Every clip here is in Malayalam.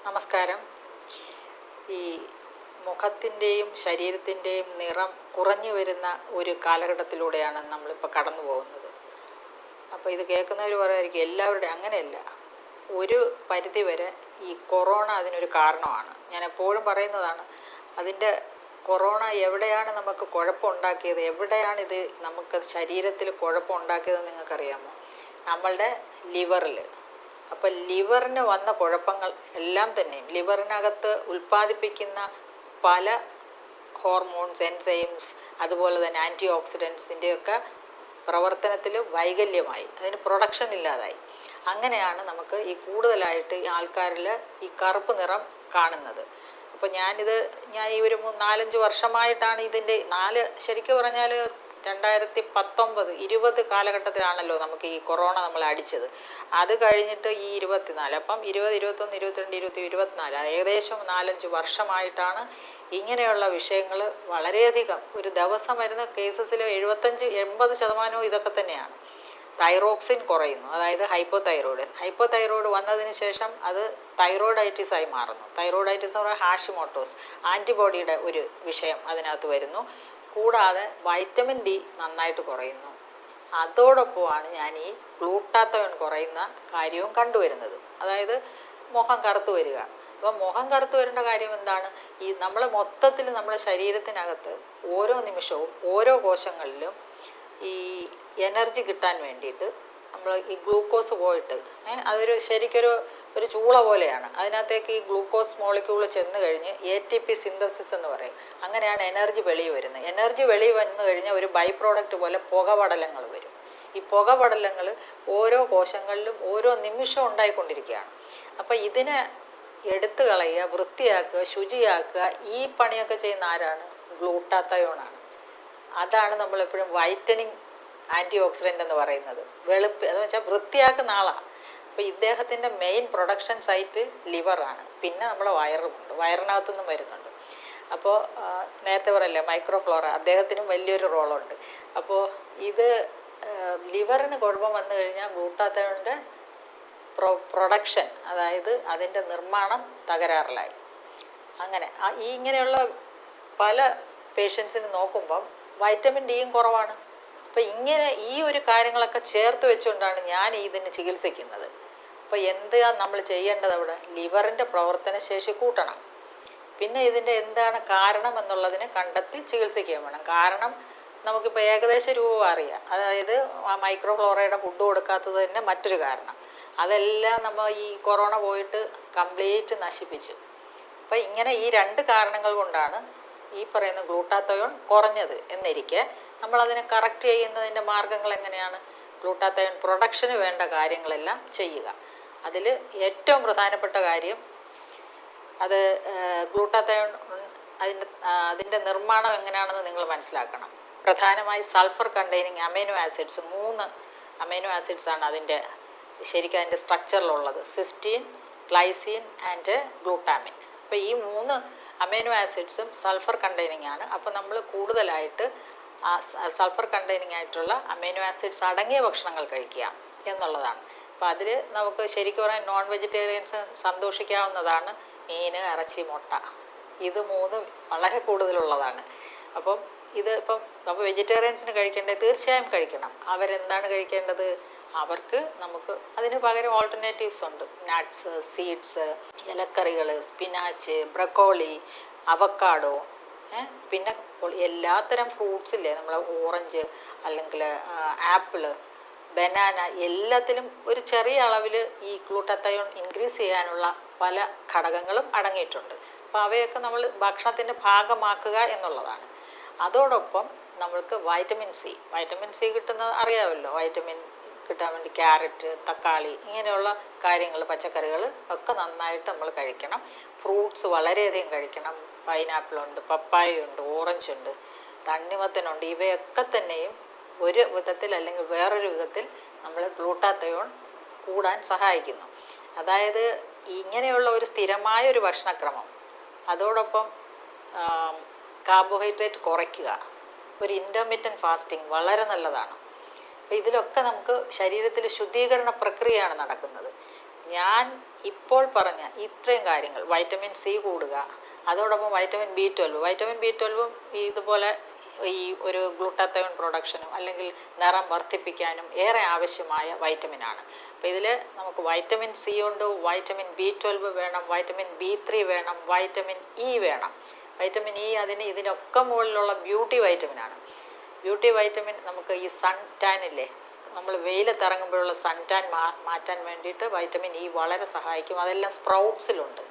നമസ്കാരം. ഈ മുഖത്തിൻ്റെയും ശരീരത്തിൻ്റെയും നിറം കുറഞ്ഞു വരുന്ന ഒരു കാലഘട്ടത്തിലൂടെയാണ് നമ്മളിപ്പോൾ കടന്നു പോകുന്നത്. അപ്പോൾ ഇത് കേൾക്കുന്നവർ പറയുമായിരിക്കും എല്ലാവരുടെയും അങ്ങനെയല്ല. ഒരു പരിധിവരെ ഈ കൊറോണ അതിനൊരു കാരണമാണ്. ഞാൻ എപ്പോഴും പറയുന്നതാണ്, അതിൻ്റെ കൊറോണ എവിടെയാണ് നമുക്ക് കുഴപ്പമുണ്ടാക്കിയത്, എവിടെയാണ് ഇത് നമുക്ക് ശരീരത്തിൽ കുഴപ്പമുണ്ടാക്കിയതെന്ന് നിങ്ങൾക്കറിയാമോ? നമ്മളുടെ ലിവറിൽ. അപ്പം ലിവറിന് വന്ന കുഴപ്പങ്ങൾ എല്ലാം തന്നെയും ലിവറിനകത്ത് ഉൽപ്പാദിപ്പിക്കുന്ന പല ഹോർമോൺസ്, എൻസൈംസ്, അതുപോലെ തന്നെ ആൻറ്റി ഓക്സിഡൻസിൻ്റെയൊക്കെ പ്രവർത്തനത്തിൽ വൈകല്യമായി, അതിന് പ്രൊഡക്ഷൻ ഇല്ലാതായി. അങ്ങനെയാണ് നമുക്ക് ഈ കൂടുതലായിട്ട് ഈ ആൾക്കാരിൽ ഈ കറുപ്പ് നിറം കാണുന്നത്. അപ്പോൾ ഞാൻ ഈ ഒരു 4-5 വർഷമായിട്ടാണ് ഇതിൻ്റെ ശരിക്കും പറഞ്ഞാൽ 2019-20 കാലഘട്ടത്തിലാണല്ലോ നമുക്ക് ഈ കൊറോണ നമ്മളെ അടിച്ചത്. അത് കഴിഞ്ഞിട്ട് ഈ 24, അപ്പം 20, 21, 22, 24 ഏകദേശം 4-5 വർഷമായിട്ടാണ് ഇങ്ങനെയുള്ള വിഷയങ്ങൾ വളരെയധികം. ഒരു ദിവസം വരുന്ന കേസസിൽ 75-80% ഇതൊക്കെ തന്നെയാണ്. തൈറോക്സിൻ കുറയുന്നു, അതായത് ഹൈപ്പോതൈറോയ്ഡ് വന്നതിന് ശേഷം അത് തൈറോയിഡൈറ്റിസായി മാറുന്നു. തൈറോയിഡൈറ്റിസ് എന്ന് പറഞ്ഞാൽ ഹാഷിമോട്ടോസ് ആൻറ്റിബോഡിയുടെ ഒരു വിഷയം അതിനകത്ത് വരുന്നു. കൂടാതെ വൈറ്റമിൻ ഡി നന്നായിട്ട് കുറയുന്നു. അതോടൊപ്പമാണ് ഞാൻ ഈ ഗ്ലൂട്ടാത്തയോൺ കുറയുന്ന കാര്യവും കണ്ടുവരുന്നത്, അതായത് മുഖം കറുത്തു വരിക. അപ്പം മുഖം കറുത്തു വരേണ്ട കാര്യം എന്താണ്? ഈ നമ്മൾ മൊത്തത്തിൽ നമ്മുടെ ശരീരത്തിനകത്ത് ഓരോ നിമിഷവും ഓരോ കോശങ്ങളിലും ഈ എനർജി കിട്ടാൻ വേണ്ടിയിട്ട് നമ്മൾ ഈ ഗ്ലൂക്കോസ് പോയിട്ട് അതൊരു ശരിക്കൊരു ചൂള പോലെയാണ്. അതിനകത്തേക്ക് ഈ ഗ്ലൂക്കോസ് മോളിക്യൂൾ ചെന്ന് കഴിഞ്ഞ് ATP സിന്തസിസ് എന്ന് പറയും. അങ്ങനെയാണ് എനർജി വെളിയിൽ വരുന്നത്. എനർജി വെളിയിൽ വന്നു കഴിഞ്ഞാൽ ഒരു ബൈ പ്രോഡക്റ്റ് പോലെ പുകപടലങ്ങൾ വരും. ഈ പുകപടലങ്ങൾ ഓരോ കോശങ്ങളിലും ഓരോ നിമിഷവും ഉണ്ടായിക്കൊണ്ടിരിക്കുകയാണ്. അപ്പോൾ ഇതിനെ എടുത്തു കളയുക, വൃത്തിയാക്കുക, ശുചിയാക്കുക, ഈ പണിയൊക്കെ ചെയ്യുന്ന ആരാണ്? ഗ്ലൂട്ടാത്തയോണാണ്. അതാണ് നമ്മളെപ്പോഴും വൈറ്റനിങ് ആൻറ്റി ഓക്സിഡൻ്റ് എന്ന് പറയുന്നത്. എന്ന് വെച്ചാൽ വൃത്തിയാക്കുന്ന ആളാണ്. അപ്പോൾ ഇദ്ദേഹത്തിൻ്റെ മെയിൻ പ്രൊഡക്ഷൻ സൈറ്റ് ലിവറാണ്. പിന്നെ നമ്മളെ വയറുമുണ്ട്, വയറിനകത്തുനിന്നും വരുന്നുണ്ട്. അപ്പോൾ നേരത്തെ പറയല്ലേ മൈക്രോഫ്ലോറ, അദ്ദേഹത്തിനും വലിയൊരു റോളുണ്ട്. അപ്പോൾ ഇത് ലിവറിന് കുഴപ്പം വന്നു കഴിഞ്ഞാൽ ഗ്ലൂട്ടാത്തയോണിൻ്റെ പ്രൊഡക്ഷൻ, അതായത് അതിൻ്റെ നിർമ്മാണം തകരാറിലായി. അങ്ങനെ ഇങ്ങനെയുള്ള പല പേഷ്യൻസിന് നോക്കുമ്പം വൈറ്റമിൻ ഡിയും കുറവാണ്. അപ്പോൾ ഇങ്ങനെ ഈ ഒരു കാര്യങ്ങളൊക്കെ ചേർത്ത് വെച്ചുകൊണ്ടാണ് ഞാൻ ഇതിന് ചികിത്സിക്കുന്നത്. അപ്പോൾ എന്താ നമ്മൾ ചെയ്യേണ്ടത്? അവിടെ ലിവറിൻ്റെ പ്രവർത്തന ശേഷി കൂട്ടണം. പിന്നെ ഇതിൻ്റെ എന്താണ് കാരണം എന്നുള്ളതിനെ കണ്ടെത്തി ചികിത്സിക്കുകയും വേണം. കാരണം നമുക്കിപ്പോൾ ഏകദേശ രൂപം അറിയാം. അതായത് മൈക്രോഫ്ലോറയുടെ ഫുഡ് കൊടുക്കാത്തത് തന്നെ മറ്റൊരു കാരണം. അതെല്ലാം നമ്മൾ ഈ കൊറോണ പോയിട്ട് കംപ്ലീറ്റ് നശിപ്പിച്ചു. അപ്പോൾ ഇങ്ങനെ ഈ 2 കാരണങ്ങൾ കൊണ്ടാണ് ഈ പറയുന്ന ഗ്ലൂട്ടാത്തയോൺ കുറഞ്ഞത് എന്നിരിക്കെ നമ്മളതിനെ കറക്റ്റ് ചെയ്യുന്നതിൻ്റെ മാർഗ്ഗങ്ങൾ എങ്ങനെയാണ്? ഗ്ലൂട്ടാത്തയോൺ പ്രൊഡക്ഷന് വേണ്ട കാര്യങ്ങളെല്ലാം ചെയ്യുക. അതിൽ ഏറ്റവും പ്രധാനപ്പെട്ട കാര്യം അത് ഗ്ലൂട്ടാത്തയോൺ അതിൻ്റെ നിർമ്മാണം എങ്ങനെയാണെന്ന് നിങ്ങൾ മനസ്സിലാക്കണം. പ്രധാനമായി sulphur containing amino acids, 3 amino ആസിഡ്സാണ് അതിൻ്റെ ശരിക്കും അതിൻ്റെ സ്ട്രക്ചറിലുള്ളത്: സിസ്റ്റീൻ, ഗ്ലൈസീൻ ആൻഡ് ഗ്ലൂട്ടാമിൻ. അപ്പോൾ ഈ 3 അമൈനോ ആസിഡ്സും സൾഫർ കണ്ടെയ്നിങ് ആണ്. അപ്പോൾ നമ്മൾ കൂടുതലായിട്ട് സൾഫർ കണ്ടെയ്നിങ് ആയിട്ടുള്ള അമൈനോ ആസിഡ്സ് അടങ്ങിയ ഭക്ഷണങ്ങൾ കഴിക്കുക എന്നുള്ളതാണ്. അപ്പോൾ അതിൽ നമുക്ക് ശരിക്കും പറയാൻ നോൺ വെജിറ്റേറിയൻസ് സന്തോഷിക്കാവുന്നതാണ് മീൻ, ഇറച്ചി, മുട്ട. ഇത് 3 വളരെ കൂടുതലുള്ളതാണ്. അപ്പം അപ്പോൾ വെജിറ്റേറിയൻസിന് കഴിക്കേണ്ടത് തീർച്ചയായും കഴിക്കണം. അവരെന്താണ് കഴിക്കേണ്ടത്? അവർക്ക് നമുക്ക് അതിന് പകരം ഓൾട്ടർനേറ്റീവ്സ് ഉണ്ട്. നട്ട്സ്, സീഡ്സ്, ഇലക്കറികൾ, സ്പിനാച്ച്, ബ്രക്കോളി, അവക്കാഡോ, പിന്നെ എല്ലാത്തരം ഫ്രൂട്ട്സില്ലേ, നമ്മൾ ഓറഞ്ച് അല്ലെങ്കിൽ ആപ്പിള്, ബനാന, എല്ലാത്തിലും ഒരു ചെറിയ അളവിൽ ഈ ഗ്ലൂട്ടാത്തയോൺ ഇൻക്രീസ് ചെയ്യാനുള്ള പല ഘടകങ്ങളും അടങ്ങിയിട്ടുണ്ട്. അപ്പോൾ അവയൊക്കെ നമ്മൾ ഭക്ഷണത്തിൻ്റെ ഭാഗമാക്കുക എന്നുള്ളതാണ്. അതോടൊപ്പം നമ്മൾക്ക് വൈറ്റമിൻ സി കിട്ടുന്നത് അറിയാമല്ലോ. വൈറ്റമിൻ കിട്ടാൻ വേണ്ടി ക്യാരറ്റ്, തക്കാളി, ഇങ്ങനെയുള്ള കാര്യങ്ങൾ, പച്ചക്കറികൾ ഒക്കെ നന്നായിട്ട് നമ്മൾ കഴിക്കണം. ഫ്രൂട്ട്സ് വളരെയധികം കഴിക്കണം. പൈനാപ്പിളുണ്ട്, പപ്പായയുണ്ട്, ഓറഞ്ചുണ്ട്, തണ്ണിമത്തനുണ്ട്. ഇവയൊക്കെ തന്നെയും ഒരു വിധത്തിൽ അല്ലെങ്കിൽ വേറൊരു വിധത്തിൽ നമ്മൾ ഗ്ലൂട്ടാത്തയോൺ കൂടാൻ സഹായിക്കുന്നു. അതായത് ഇങ്ങനെയുള്ള ഒരു സ്ഥിരമായ ഒരു ഭക്ഷണക്രമം, അതോടൊപ്പം കാർബോഹൈഡ്രേറ്റ് കുറയ്ക്കുക, ഒരു ഇൻ്റർമിറ്റൻറ്റ് ഫാസ്റ്റിംഗ് വളരെ നല്ലതാണ്. അപ്പോൾ ഇതിലൊക്കെ നമുക്ക് ശരീരത്തിൽ ശുദ്ധീകരണ പ്രക്രിയയാണ് നടക്കുന്നത്. ഞാൻ ഇപ്പോൾ പറഞ്ഞ ഇത്രയും കാര്യങ്ങൾ, വൈറ്റമിൻ സി കൂടുക, അതോടൊപ്പം വൈറ്റമിൻ ബി 12 ഇതുപോലെ ഈ ഒരു ഗ്ലൂട്ടാത്തയോൺ പ്രൊഡക്ഷനും അല്ലെങ്കിൽ നിറം വർദ്ധിപ്പിക്കാനും ഏറെ ആവശ്യമായ വൈറ്റമിനാണ്. അപ്പോൾ ഇതിൽ നമുക്ക് വൈറ്റമിൻ സി ഉണ്ട്, വൈറ്റമിൻ ബി 12 വേണം, വൈറ്റമിൻ ബി 3 വേണം, വൈറ്റമിൻ ഇ വേണം. വൈറ്റമിൻ ഇ ഇതിനൊക്കെ മുകളിലുള്ള ബ്യൂട്ടി വൈറ്റമിനാണ്. ബ്യൂട്ടി വൈറ്റമിൻ നമുക്ക് ഈ സൺ ടാനില്ലേ, നമ്മൾ വെയിലത്തിറങ്ങുമ്പോഴുള്ള സൺ ടാൻ മാറ്റാൻ വേണ്ടിയിട്ട് വൈറ്റമിൻ ഇ വളരെ സഹായിക്കും. അതെല്ലാം സ്പ്രൗട്ട്സിലുണ്ട്,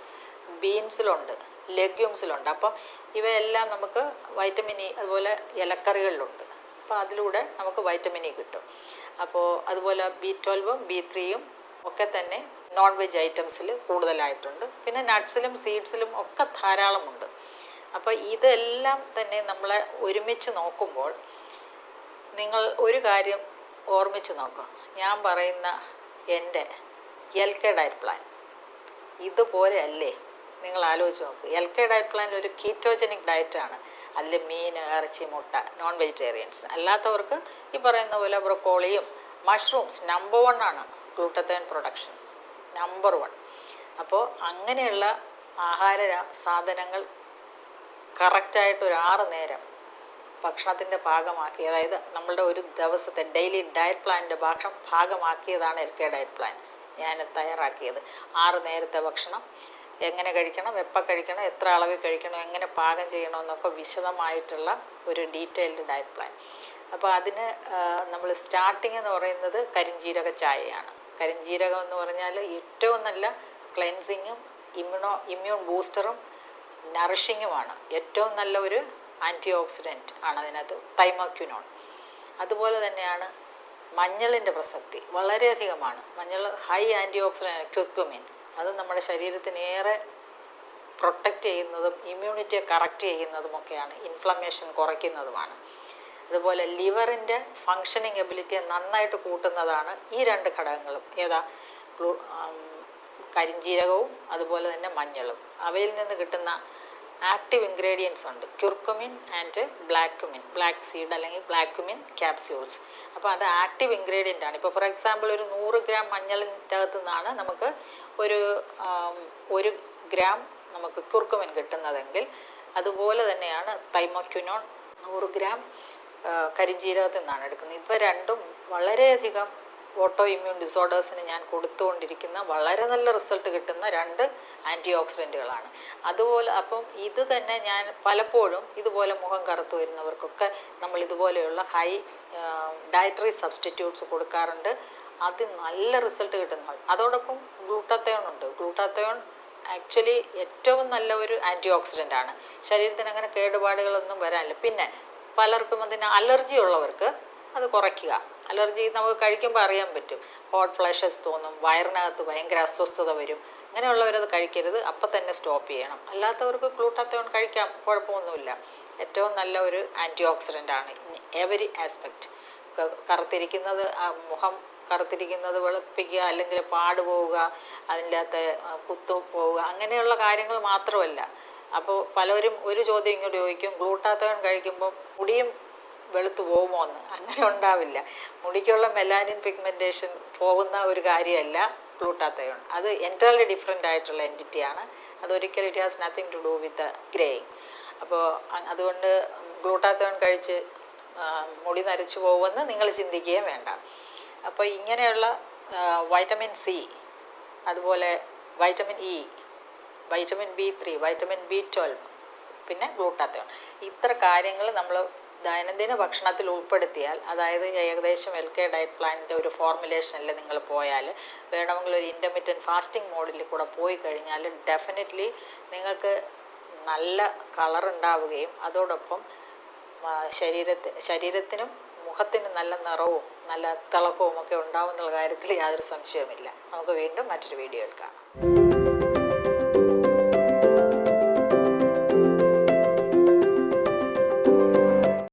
ബീൻസിലുണ്ട്, ലെഗ്യൂംസിലുണ്ട്. അപ്പം ഇവയെല്ലാം നമുക്ക് വൈറ്റമിൻ ഇ അതുപോലെ ഇലക്കറികളിലുണ്ട്. അപ്പോൾ അതിലൂടെ നമുക്ക് വൈറ്റമിൻ ഇ കിട്ടും. അപ്പോൾ അതുപോലെ ബി 12 ബി 3 ഒക്കെ തന്നെ നോൺ വെജ് ഐറ്റംസിൽ കൂടുതലായിട്ടുണ്ട്. പിന്നെ നട്ട്സിലും സീഡ്സിലും ഒക്കെ ധാരാളമുണ്ട്. അപ്പോൾ ഇതെല്ലാം തന്നെ നമ്മളെ ഒരുമിച്ച് നോക്കുമ്പോൾ നിങ്ങൾ ഒരു കാര്യം ഓർമ്മിച്ച് നോക്കുക. ഞാൻ പറയുന്ന എൻ്റെ LK ഡയറ്റ് പ്ലാൻ ഇതുപോലെ അല്ലേ? നിങ്ങൾ ആലോചിച്ച് നോക്കുക. LK ഡയറ്റ് പ്ലാൻ ഒരു കീറ്റോജനിക് ഡയറ്റാണ്. അതിൽ മീൻ, ഇറച്ചി, മുട്ട, നോൺ വെജിറ്റേറിയൻസ്. അല്ലാത്തവർക്ക് ഈ പറയുന്ന പോലെ ബ്രൊക്കോളിയും മഷ്റൂംസ് നമ്പർ 1 ആണ് ഗ്ലൂട്ടത്തയോൺ പ്രൊഡക്ഷൻ, നമ്പർ 1. അപ്പോൾ അങ്ങനെയുള്ള ആഹാര സാധനങ്ങൾ കറക്റ്റായിട്ട് ഒരു 6 നേരം ഭക്ഷണത്തിൻ്റെ ഭാഗമാക്കി, അതായത് നമ്മളുടെ ഒരു ദിവസത്തെ ഡെയിലി ഡയറ്റ് പ്ലാനിൻ്റെ ഭാഗമാക്കിയതാണ് LK ഡയറ്റ് പ്ലാൻ ഞാൻ തയ്യാറാക്കിയത്. 6 നേരത്തെ ഭക്ഷണം എങ്ങനെ കഴിക്കണം, എപ്പോൾ കഴിക്കണം, എത്ര അളവിൽ കഴിക്കണം, എങ്ങനെ പാകം ചെയ്യണമെന്നൊക്കെ വിശദമായിട്ടുള്ള ഒരു ഡീറ്റെയിൽഡ് ഡയറ്റ് പ്ലാൻ. അപ്പോൾ അതിന് നമ്മൾ സ്റ്റാർട്ടിങ് എന്ന് പറയുന്നത് കരിഞ്ജീരക ചായയാണ്. കരിഞ്ജീരകം എന്ന് പറഞ്ഞാൽ ഏറ്റവും നല്ല ക്ലെൻസിങ്ങും ഇമ്മ്യൂൺ ബൂസ്റ്ററും നറിഷിങ്ങുമാണ്. ഏറ്റവും നല്ല ഒരു ആൻറ്റി ഓക്സിഡൻറ്റ് ആണ് അതിനകത്ത് തൈമോക്വിനോൺ. അതുപോലെ തന്നെയാണ് മഞ്ഞളിൻ്റെ പ്രസക്തി വളരെയധികമാണ്. മഞ്ഞൾ ഹൈ ആൻറ്റി ഓക്സിഡൻറ്റ്, ക്യുർക്കുമിൻ. അത് നമ്മുടെ ശരീരത്തിന് ഏറെ പ്രൊട്ടക്റ്റ് ചെയ്യുന്നതും ഇമ്മ്യൂണിറ്റിയെ കറക്റ്റ് ചെയ്യുന്നതുമൊക്കെയാണ്, ഇൻഫ്ലമേഷൻ കുറയ്ക്കുന്നതുമാണ്. അതുപോലെ ലിവറിൻ്റെ ഫങ്ഷനിങ് എബിലിറ്റിയെ നന്നായിട്ട് കൂട്ടുന്നതാണ് ഈ 2 ഘടകങ്ങളും. ഏതാ? കരിഞ്ജീരകവും അതുപോലെ തന്നെ മഞ്ഞളും. അവയിൽ നിന്ന് കിട്ടുന്ന ആക്റ്റീവ് ഇൻഗ്രീഡിയൻസ് ഉണ്ട്, ക്യുർക്കുമിൻ ആൻഡ് ബ്ലാക്ക് സീഡ് അല്ലെങ്കിൽ ബ്ലാക്കുമിൻ ക്യാപ്സ്യൂൾസ്. അപ്പോൾ അത് ആക്റ്റീവ് ഇൻഗ്രീഡിയൻ്റ് ആണ്. ഇപ്പോൾ ഫോർ എക്സാമ്പിൾ ഒരു 100 ഗ്രാം മഞ്ഞളിൻ്റെ അകത്തു നിന്നാണ് നമുക്ക് ഒരു 1 ഗ്രാം നമുക്ക് ക്യുർക്കുമിൻ കിട്ടുന്നതെങ്കിൽ, അതുപോലെ തന്നെയാണ് തൈമോക്വിനോൺ 100 ഗ്രാം കരിഞ്ജീരകത്തിൽ നിന്നാണ് എടുക്കുന്നത്. ഇവ രണ്ടും വളരെയധികം ഓട്ടോ ഇമ്മ്യൂൺ ഡിസോർഡേഴ്സിന് ഞാൻ കൊടുത്തുകൊണ്ടിരിക്കുന്ന വളരെ നല്ല റിസൾട്ട് കിട്ടുന്ന 2 ആൻറ്റി ഓക്സിഡൻറ്റുകളാണ്. അതുപോലെ അപ്പം ഇത് തന്നെ ഞാൻ പലപ്പോഴും ഇതുപോലെ മുഖം കറുത്തു വരുന്നവർക്കൊക്കെ നമ്മൾ ഇതുപോലെയുള്ള ഹൈ ഡയറ്ററി സബ്സ്റ്റിറ്റ്യൂട്ട്സ് കൊടുക്കാറുണ്ട്. അത് നല്ല റിസൾട്ട് കിട്ടുന്നതാണ്. അതോടൊപ്പം ഗ്ലൂട്ടാത്തയോൺ ഉണ്ട്. ഗ്ലൂട്ടാത്തയോൺ ആക്ച്വലി ഏറ്റവും നല്ല ഒരു ആൻറ്റി ഓക്സിഡൻ്റ് ആണ്. ശരീരത്തിന് അങ്ങനെ കേടുപാടുകളൊന്നും വരാനില്ല. പിന്നെ പലർക്കും അതിന് അലർജി ഉള്ളവർക്ക് അത് കുറയ്ക്കുക. അലർജി നമുക്ക് കഴിക്കുമ്പോൾ അറിയാൻ പറ്റും. ഹോട്ട് ഫ്ലാഷസ് തോന്നും, വയറിനകത്ത് ഭയങ്കര അസ്വസ്ഥത വരും. അങ്ങനെയുള്ളവരത് കഴിക്കരുത്, അപ്പം തന്നെ സ്റ്റോപ്പ് ചെയ്യണം. അല്ലാത്തവർക്ക് ഗ്ലൂട്ടാത്തയോൺ കഴിക്കാം, കുഴപ്പമൊന്നുമില്ല. ഏറ്റവും നല്ല ഒരു ആൻറ്റി ഓക്സിഡൻ്റ് ആണ് ഇൻ എവരി ആസ്പെക്റ്റ്. കറുത്തിരിക്കുന്നത്, മുഖം കറുത്തിരിക്കുന്നത് വെളുപ്പിക്കുക, അല്ലെങ്കിൽ പാട് പോവുക, അതിൻ്റെ അകത്ത് കുത്തു പോവുക, അങ്ങനെയുള്ള കാര്യങ്ങൾ മാത്രമല്ല. അപ്പോൾ പലരും ഒരു ചോദ്യം ഇങ്ങോട്ട് ചോദിക്കും, ഗ്ലൂട്ടാത്തയോൺ കഴിക്കുമ്പോൾ മുടിയും വെളുത്തു പോകുമോ എന്ന്. അങ്ങനെ ഉണ്ടാവില്ല. മുടിക്കുള്ള മെലാനിൻ പിഗ്മെൻറ്റേഷൻ പോകുന്ന ഒരു കാര്യമല്ല ഗ്ലൂട്ടാത്തയോൺ. അത് എൻറ്റയർലി ഡിഫറെൻ്റ് ആയിട്ടുള്ള എൻറ്റിറ്റിയാണ്. അതൊരിക്കലും it has nothing to do with greying. അപ്പോൾ അതുകൊണ്ട് ഗ്ലൂട്ടാത്തയോൺ കഴിച്ച് മുടി നരച്ചു പോകുമെന്ന് നിങ്ങൾ ചിന്തിക്കുകയും വേണ്ട. അപ്പോൾ ഇങ്ങനെയുള്ള വൈറ്റമിൻ സി, അതുപോലെ vitamin E, vitamin B 3, vitamin B 12, പിന്നെ ഗ്ലൂട്ടാത്തയോൺ, ഇത്ര കാര്യങ്ങൾ നമ്മൾ ദൈനംദിന ഭക്ഷണത്തിൽ ഉൾപ്പെടുത്തിയാൽ, അതായത് ഏകദേശം LK ഡയറ്റ് പ്ലാനിൻ്റെ ഒരു ഫോർമുലേഷനിൽ നിങ്ങൾ പോയാൽ, വേണമെങ്കിൽ ഒരു ഇൻ്റർമിറ്റൻറ്റ് ഫാസ്റ്റിംഗ് മോഡിൽ കൂടെ പോയി കഴിഞ്ഞാൽ ഡെഫിനറ്റ്ലി നിങ്ങൾക്ക് നല്ല കളർ ഉണ്ടാവുകയും അതോടൊപ്പം ശരീരത്തിനും മുഖത്തിന് നല്ല നിറവും നല്ല തിളക്കവും ഒക്കെ ഉണ്ടാവുന്ന കാര്യത്തിൽ യാതൊരു സംശയവുമില്ല. നമുക്ക് വീണ്ടും മറ്റൊരു വീഡിയോയിൽ കാണാം.